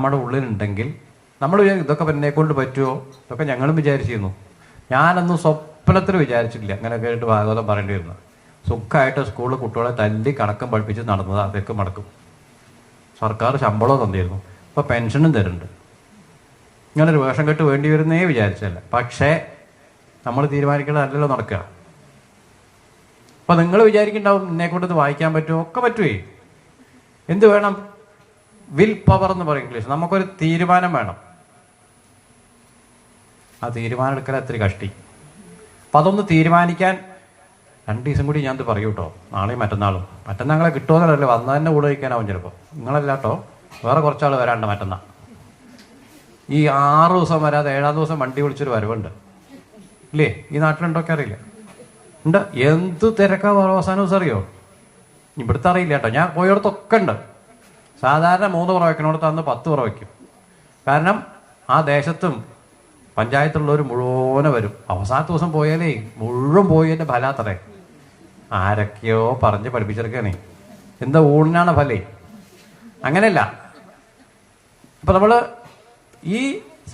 നമ്മുടെ ഉള്ളിലുണ്ടെങ്കിൽ നമ്മൾ ഇതൊക്കെ എന്നെ കൊണ്ട് പറ്റുമോ, ഇതൊക്കെ ഞങ്ങളും വിചാരിച്ചിരുന്നു. ഞാനൊന്നും സ്വപ്നത്തിൽ വിചാരിച്ചിട്ടില്ല അങ്ങനെ കേട്ട് ഭാഗവതം പറയേണ്ടി വരുന്നത്. സുഖമായിട്ട് സ്കൂളിൽ കുട്ടികളെ തല്ലി കണക്കും പഠിപ്പിച്ച് നടന്നത് അതൊക്കെ മടക്കും. സർക്കാർ ശമ്പളവും തന്നിരുന്നു, ഇപ്പോൾ പെൻഷനും തരുന്നുണ്ട്. ഇങ്ങനൊരു വേഷം കെട്ട് വേണ്ടി വരുന്നേ വിചാരിച്ചല്ല. പക്ഷേ നമ്മൾ തീരുമാനിക്കേണ്ടതല്ലല്ലോ നടക്കുക. അപ്പോൾ നിങ്ങൾ വിചാരിക്കുന്നുണ്ടാവും എന്നെക്കൊണ്ട് ഇത് വായിക്കാൻ പറ്റുമോ, ഒക്കെ പറ്റുമേ. എന്ത് വേണം? വിൽ പവർ എന്ന് പറയും ഇംഗ്ലീഷ്. നമുക്കൊരു തീരുമാനം വേണം. ആ തീരുമാനം എടുക്കാൻ അത്ര കഷ്ടി. അപ്പം അതൊന്ന് തീരുമാനിക്കാൻ 2 ദിവസം കൂടി ഞാൻ ഇത് പറയൂ കേട്ടോ. നാളെയും മറ്റന്നാളും. മറ്റന്നാൾ നിങ്ങളെ കിട്ടുമെന്നല്ലേ, വന്നാൽ തന്നെ കൂടെ കഴിക്കാനാവും ചിലപ്പോൾ. നിങ്ങളല്ല കേട്ടോ, വേറെ കുറച്ചാൾ വരാണ്ട് മറ്റന്നാൾ. ഈ 6 ദിവസം വരാതെ 7-ാം ദിവസം വണ്ടി വിളിച്ചൊരു വരവുണ്ട് ഇല്ലേ? ഈ നാട്ടിലുണ്ടൊക്കെ അറിയില്ല. ഉണ്ട്. എന്ത് തിരക്കാ അവസാന ദിവസം അറിയോ? ഇവിടുത്തെ അറിയില്ല കേട്ടോ. ഞാൻ പോയിടത്തൊക്കെ ഉണ്ട്. സാധാരണ 3 പുറ വയ്ക്കണോടത്ത് അന്ന് 10 പുറ വയ്ക്കും. കാരണം ആ ദേശത്തും പഞ്ചായത്തുള്ളവർ മുഴുവനെ വരും. അവസാന ദിവസം പോയാലേ മുഴുവൻ പോയി എൻ്റെ ഫലാത്തറേ. ആരൊക്കെയോ പറഞ്ഞ് പഠിപ്പിച്ചെടുക്കണേ. എന്താ ഊണിനാണ് ഫലേ? അങ്ങനെയല്ല. അപ്പം നമ്മൾ ഈ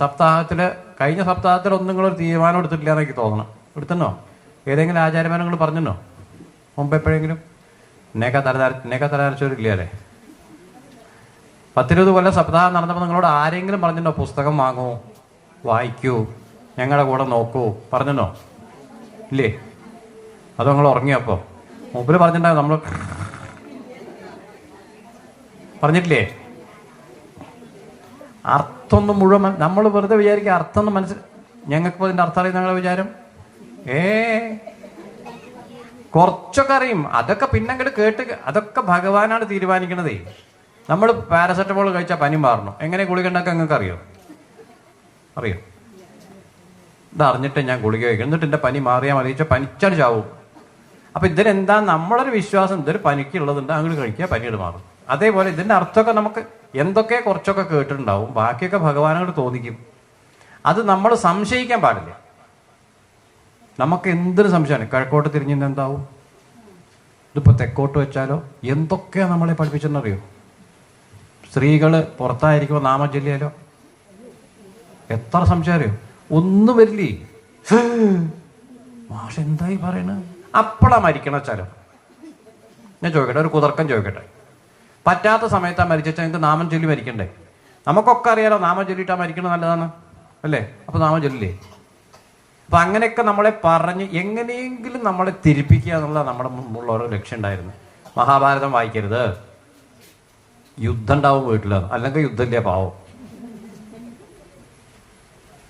സപ്താഹത്തിൽ, കഴിഞ്ഞ സപ്താഹത്തിൽ ഒന്നും നിങ്ങളൊരു തീരുമാനം എടുത്തിട്ടില്ല എന്ന് എനിക്ക് തോന്നണം. എടുത്തന്നോ? ഏതെങ്കിലും ആചാര്യമാരെ നിങ്ങൾ പറഞ്ഞെന്നോ മുമ്പ് എപ്പോഴെങ്കിലും? എന്നേക്കാ തലധാരിച്ചവരില്ല അല്ലേ? 10-20 കൊല്ലം സപ്താഹം നടന്നപ്പോൾ നിങ്ങളോട് ആരെങ്കിലും പറഞ്ഞിട്ടുണ്ടോ പുസ്തകം വാങ്ങൂ, വായിക്കൂ, ഞങ്ങളുടെ കൂടെ നോക്കൂ പറഞ്ഞെന്നോ? ഇല്ലേ? അതോ നിങ്ങൾ ഉറങ്ങിയപ്പോൾ മുമ്പിൽ പറഞ്ഞിട്ടുണ്ടാവും? നമ്മൾ പറഞ്ഞിട്ടില്ലേ? അർത്ഥമൊന്നും മുഴുവൻ നമ്മൾ വെറുതെ വിചാരിക്കുക അർത്ഥമൊന്നും ഞങ്ങൾക്ക് ഇതിൻ്റെ അർത്ഥം അറിയും ഞങ്ങളുടെ വിചാരം. കുറച്ചൊക്കെ അറിയും. അതൊക്കെ പിന്നെ അങ്ങോട്ട് കേട്ട് അതൊക്കെ ഭഗവാനാണ് തീരുമാനിക്കണതേ. നമ്മൾ പാരസെറ്റമോൾ കഴിച്ചാൽ പനി മാറണം. എങ്ങനെ ഗുളിക ഉണ്ടാക്കുക നിങ്ങൾക്ക് അറിയോ? ഇത് അറിഞ്ഞിട്ട് ഞാൻ ഗുളിക കഴിക്കണം, എന്നിട്ട് എൻ്റെ പനി മാറിയാൽ മതി. പനിച്ചാൽ ചാവും. അപ്പം ഇതിനെന്താ നമ്മളൊരു വിശ്വാസം, ഇതൊരു പനിക്കുള്ളതുണ്ട്, അങ്ങോട്ട് കഴിക്കുക, പനിയോട് മാറും. അതേപോലെ ഇതിൻ്റെ അർത്ഥമൊക്കെ നമുക്ക് എന്തൊക്കെ കുറച്ചൊക്കെ കേട്ടിട്ടുണ്ടാവും, ബാക്കിയൊക്കെ ഭഗവാനോട് തോന്നിക്കും. അത് നമ്മൾ സംശയിക്കാൻ പാടില്ല. നമുക്ക് എന്തൊരു സംശയമാണ്. കിഴക്കോട്ട് തിരിഞ്ഞിന്ന് എന്താവും, ഇതിപ്പോൾ തെക്കോട്ട് വെച്ചാലോ, എന്തൊക്കെയാണ് നമ്മളെ പഠിപ്പിച്ചെന്നറിയോ? സ്ത്രീകൾ പുറത്തായിരിക്കുമ്പോൾ നാമം ചൊല്ലിയാലോ, എത്ര സംശയം അറിയോ? ഒന്നും വരില്ലേ. മാഷ് എന്തായി പറയണത്? അപ്പോഴാ മരിക്കണം വെച്ചാലോ. ഞാൻ ചോദിക്കട്ടെ, ഒരു കുതർക്കം ചോദിക്കട്ടെ. പറ്റാത്ത സമയത്താണ് മരിച്ചാൽ നിങ്ങൾക്ക് നാമം ചൊല്ലി മരിക്കണ്ടേ? നമുക്കൊക്കെ അറിയാലോ നാമം ചൊല്ലിയിട്ടാ മരിക്കണത് നല്ലതാണ് അല്ലേ? അപ്പോൾ നാമം ചൊല്ലില്ലേ? അപ്പം അങ്ങനെയൊക്കെ നമ്മളെ പറഞ്ഞ് എങ്ങനെയെങ്കിലും നമ്മളെ തിരിപ്പിക്കുക എന്നുള്ള നമ്മുടെ മുമ്പുള്ള ഓരോ ലക്ഷ്യം ഉണ്ടായിരുന്നു. മഹാഭാരതം വായിക്കരുത്, യുദ്ധം ഉണ്ടാവും വീട്ടിൽ, അല്ലെങ്കിൽ യുദ്ധമില്ല പാവം.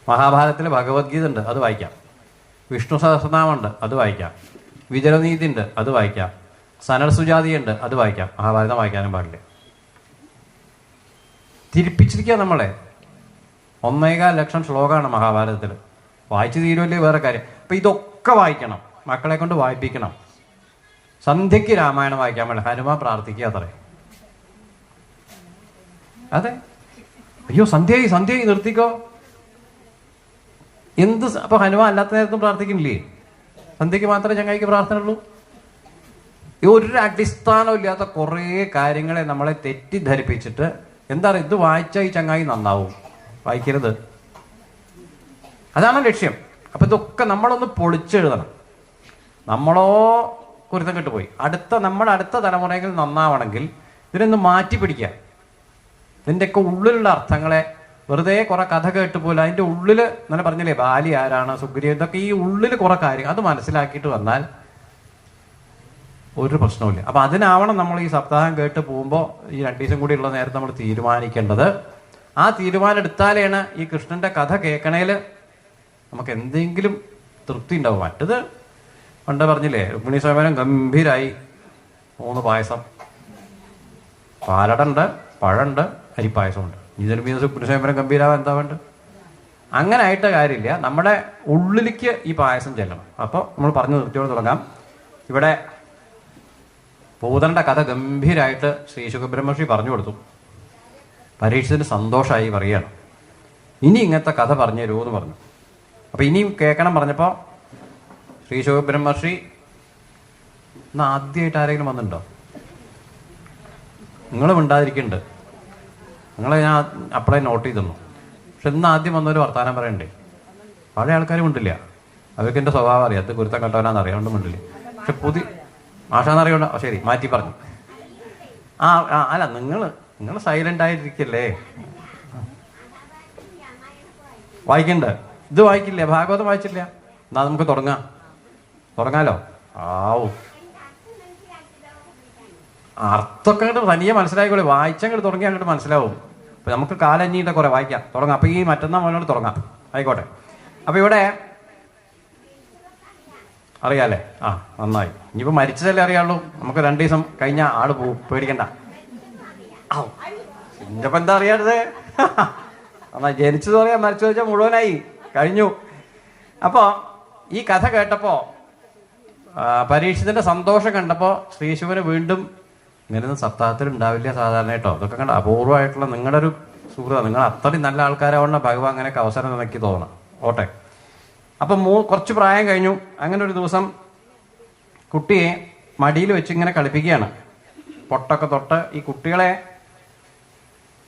മഹാഭാരതത്തിൽ ഭഗവത്ഗീത ഉണ്ട്, അത് വായിക്കാം. വിഷ്ണു സഹസ്രനാമം ഉണ്ട്, അത് വായിക്കാം. വിജയനീതി ഉണ്ട്, അത് വായിക്കാം. സനൽസുജാതി ഉണ്ട്, അത് വായിക്കാം. മഹാഭാരതം വായിക്കാനും പാടില്ല. തിരിപ്പിച്ചിരിക്കുക നമ്മളെ. 1.25 ലക്ഷം ശ്ലോകമാണ് മഹാഭാരതത്തിൽ. വായിച്ചു തീരുമല്ലേ വേറെ കാര്യം. അപ്പം ഇതൊക്കെ വായിക്കണം, മക്കളെ കൊണ്ട് വായിപ്പിക്കണം. സന്ധ്യയ്ക്ക് രാമായണം വായിക്കാൻ വേണ്ട, ഹനുമാൻ പ്രാർത്ഥിക്കുക അത്രേ. അതെ, അയ്യോ സന്ധ്യയായി നിർത്തിക്കോ. എന്ത് അപ്പൊ ഹനുമാൻ അല്ലാത്ത നേരത്തും പ്രാർത്ഥിക്കുന്നില്ലേ? സന്ധ്യയ്ക്ക് മാത്രമേ ചങ്ങായിക്ക് പ്രാർത്ഥന ഉള്ളൂ? ഒരു അടിസ്ഥാനം ഇല്ലാത്ത കുറേ കാര്യങ്ങളെ നമ്മളെ തെറ്റിദ്ധരിപ്പിച്ചിട്ട് എന്താ പറയുക, ഇത് വായിച്ചാൽ ഈ ചങ്ങായി നന്നാവും, വായിക്കരുത്, അതാണ് ലക്ഷ്യം. അപ്പൊ ഇതൊക്കെ നമ്മളൊന്ന് പൊളിച്ചെഴുതണം. നമ്മളോ കുരുത്തം കെട്ടുപോയി. നമ്മുടെ അടുത്ത തലമുറയിൽ നന്നാവണമെങ്കിൽ ഇതിനൊന്ന് മാറ്റി പിടിക്കുക. ഇതിൻ്റെയൊക്കെ ഉള്ളിലുള്ള അർത്ഥങ്ങളെ വെറുതെ കുറെ കഥ കേട്ട് പോലെ അതിൻ്റെ ഉള്ളിൽ അങ്ങനെ പറഞ്ഞില്ലേ, ബാലി ആരാണ്, സുഗ്രീവൻ, ഇതൊക്കെ ഈ ഉള്ളിൽ കുറെ കാര്യം അത് മനസ്സിലാക്കിയിട്ട് വന്നാൽ ഒരു പ്രശ്നവുമില്ല. അപ്പം അതിനാവണം നമ്മൾ ഈ സപ്താഹം കേട്ട് പോകുമ്പോൾ ഈ 2 ദിവസം കൂടി ഉള്ള നേരത്തെ നമ്മൾ തീരുമാനിക്കേണ്ടത്. ആ തീരുമാനം എടുത്താലാണ് ഈ കൃഷ്ണന്റെ കഥ കേൾക്കണേൽ നമുക്ക് എന്തെങ്കിലും തൃപ്തി ഉണ്ടാവും. മറ്റത് പണ്ട് പറഞ്ഞില്ലേ, രുക്മിണി സ്വയംവരം ഗംഭീരായി, 3 പായസം, പാലടണ്ട്, പഴമുണ്ട്, അരിപ്പായസമുണ്ട്. ഇതിന് മീൻ രുക്മിണി സ്വയംവരം ഗംഭീരാവാൻ എന്താ വേണ്ട? അങ്ങനെ ആയിട്ട് കാര്യമില്ല. നമ്മുടെ ഉള്ളിലേക്ക് ഈ പായസം ചെല്ലണം. അപ്പോൾ നമ്മൾ പറഞ്ഞു നിർത്തിയോട് തുടങ്ങാം. ഇവിടെ പൂതന്റെ കഥ ഗംഭീരമായിട്ട് ശ്രീ ശുഖബ്രഹ്മർഷി പറഞ്ഞു കൊടുത്തു. പരീക്ഷത്തിന് സന്തോഷമായി പറയുകയാണ്, ഇനി ഇങ്ങനത്തെ കഥ പറഞ്ഞു തരുമെന്ന് പറഞ്ഞു. അപ്പം ഇനിയും കേൾക്കണം പറഞ്ഞപ്പോൾ ശ്രീ ശുഖബ്രഹ്മർഷി ഇന്ന് ആദ്യമായിട്ട് ആരെങ്കിലും വന്നിട്ടുണ്ടോ? നിങ്ങൾ മിണ്ടാതിരിക്കുന്നുണ്ട്. നിങ്ങളെ ഞാൻ അപ്പോഴേ നോട്ട് ചെയ്തിരുന്നു. പക്ഷെ ഇന്ന് ആദ്യം വന്നൊരു വർത്തമാനം പറയണ്ടേ, പഴയ ആൾക്കാർ മിണ്ടില്ല, അവർക്ക് എൻ്റെ സ്വഭാവം അറിയാം, അത് കുരുത്തം കണ്ടവനാന്ന് അറിയാണ്ട് മിണ്ടില്ല. പക്ഷെ പുതിയ മാഷാന്നറിയണ്ട, ശരി മാറ്റി പറഞ്ഞു. അല്ല നിങ്ങൾ സൈലന്റ് ആയിരിക്കല്ലേ, വായിക്കണ്ടേ? ഇത് വായിക്കില്ല, ഭാഗവതം വായിച്ചില്ല. എന്നാ നമുക്ക് തുടങ്ങാലോ. ആവും അർത്ഥമൊക്കെ അങ്ങോട്ട് തനിയെ മനസ്സിലായിക്കോളെ, വായിച്ചങ്ങോട്ട് തുടങ്ങി അങ്ങോട്ട് മനസ്സിലാവും. അപ്പം നമുക്ക് കാലഞ്ഞിട്ട് കുറെ വായിക്കാം, തുടങ്ങാം. അപ്പം ഈ മറ്റന്നാൾ മുന്നോട്ട് തുടങ്ങാം, ആയിക്കോട്ടെ. അപ്പം ഇവിടെ അറിയാല്ലേ? നന്നായി. ഇനിയിപ്പോൾ മരിച്ചതല്ലേ അറിയാവുള്ളൂ, നമുക്ക് 2 ദിവസം കഴിഞ്ഞാൽ ആള് പോവും, പേടിക്കണ്ട. ഇന്നിപ്പോൾ എന്താ അറിയാത്തത്? എന്നാ ജനിച്ചത് പറയാം, മരിച്ചു വെച്ചാൽ മുഴുവനായി കഴിഞ്ഞു. അപ്പോൾ ഈ കഥ കേട്ടപ്പോൾ പരീക്ഷത്തിന്റെ സന്തോഷം കണ്ടപ്പോൾ ശ്രീശുവിന് വീണ്ടും ഇങ്ങനെയൊന്നും സപ്താഹത്തിൽ ഉണ്ടാവില്ല സാധാരണ കേട്ടോ. ഇതൊക്കെ കണ്ട അപൂർവമായിട്ടുള്ള നിങ്ങളുടെ ഒരു സുഹൃത, നിങ്ങൾ അത്രയും നല്ല ആൾക്കാരാവണം ഭഗവാൻ അങ്ങനെയൊക്കെ അവസരം എനിക്ക് തോന്നണം. ഓട്ടെ. അപ്പം കുറച്ച് പ്രായം കഴിഞ്ഞു. അങ്ങനെ ഒരു ദിവസം കുട്ടിയെ മടിയിൽ വെച്ച് ഇങ്ങനെ കളിപ്പിക്കുകയാണ്, പൊട്ടൊക്കെ തൊട്ട്. ഈ കുട്ടികളെ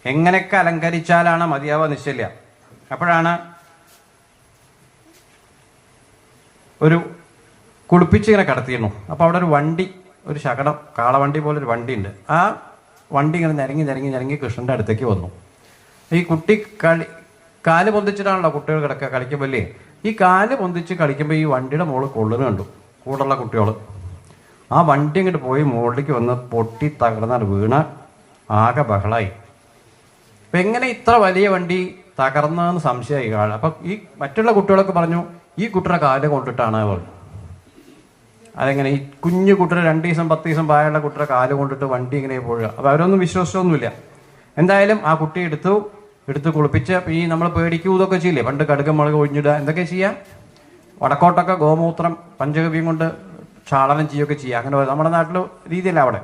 എങ്ങനെയൊക്കെ അലങ്കരിച്ചാലാണ് മതിയാവുക നിശ്ചയില്ല. അപ്പോഴാണ് ഒരു കുളിപ്പിച്ച് ഇങ്ങനെ കിടത്തിയിരുന്നു. അപ്പോൾ അവിടെ ഒരു വണ്ടി, ഒരു ശകടം കാളവണ്ടി പോലെ ഒരു വണ്ടി ഉണ്ട്. ആ വണ്ടി ഇങ്ങനെ നിരങ്ങി കൃഷ്ണന്റെ അടുത്തേക്ക് വന്നു. ഈ കുട്ടി കാല് പൊന്തിച്ചിട്ടാണല്ലോ കുട്ടികൾ കളിക്കുമ്പോഴല്ലേ, ഈ കാല് പൊന്തിച്ച് കളിക്കുമ്പോൾ ഈ വണ്ടിയുടെ മുകളിൽ കൊള്ളുന്നു കണ്ടു കൂടുള്ള കുട്ടികൾ. ആ വണ്ടി ഇങ്ങോട്ട് പോയി മുകളിലേക്ക് വന്ന് പൊട്ടി തകർന്നാൽ വീണ ആകെ ബഹളായി. അപ്പം എങ്ങനെ ഇത്ര വലിയ വണ്ടി തകർന്നതെന്ന് സംശയമായി. അപ്പം ഈ മറ്റുള്ള കുട്ടികളൊക്കെ പറഞ്ഞു, ഈ കുട്ടിയുടെ കാല് കൊണ്ടിട്ടാണ് പറഞ്ഞു. അതെങ്ങനെ ഈ കുഞ്ഞു കുട്ടിയുടെ 2 ദിവസം 10 ദിവസം പ്രായമുള്ള കുട്ടിയുടെ കാല് കൊണ്ടിട്ട് വണ്ടി ഇങ്ങനെ പോവുക? അപ്പം അവരൊന്നും വിശ്വസിച്ചൊന്നുമില്ല. എന്തായാലും ആ കുട്ടി എടുത്ത് കുളിപ്പിച്ച്, ഈ നമ്മൾ പേടിക്കൂ ഇതൊക്കെ ചെയ്യില്ലേ, പണ്ട് കടുക് മുളക് ഒഴിഞ്ഞിടുക, എന്തൊക്കെ ചെയ്യാം. വടക്കോട്ടൊക്കെ ഗോമൂത്രം പഞ്ചഗവ്യം കൊണ്ട് ക്ഷാളനം ചെയ്യുകയൊക്കെ ചെയ്യുക. അങ്ങനെ നമ്മുടെ നാട്ടിൽ രീതിയല്ല അവിടെ.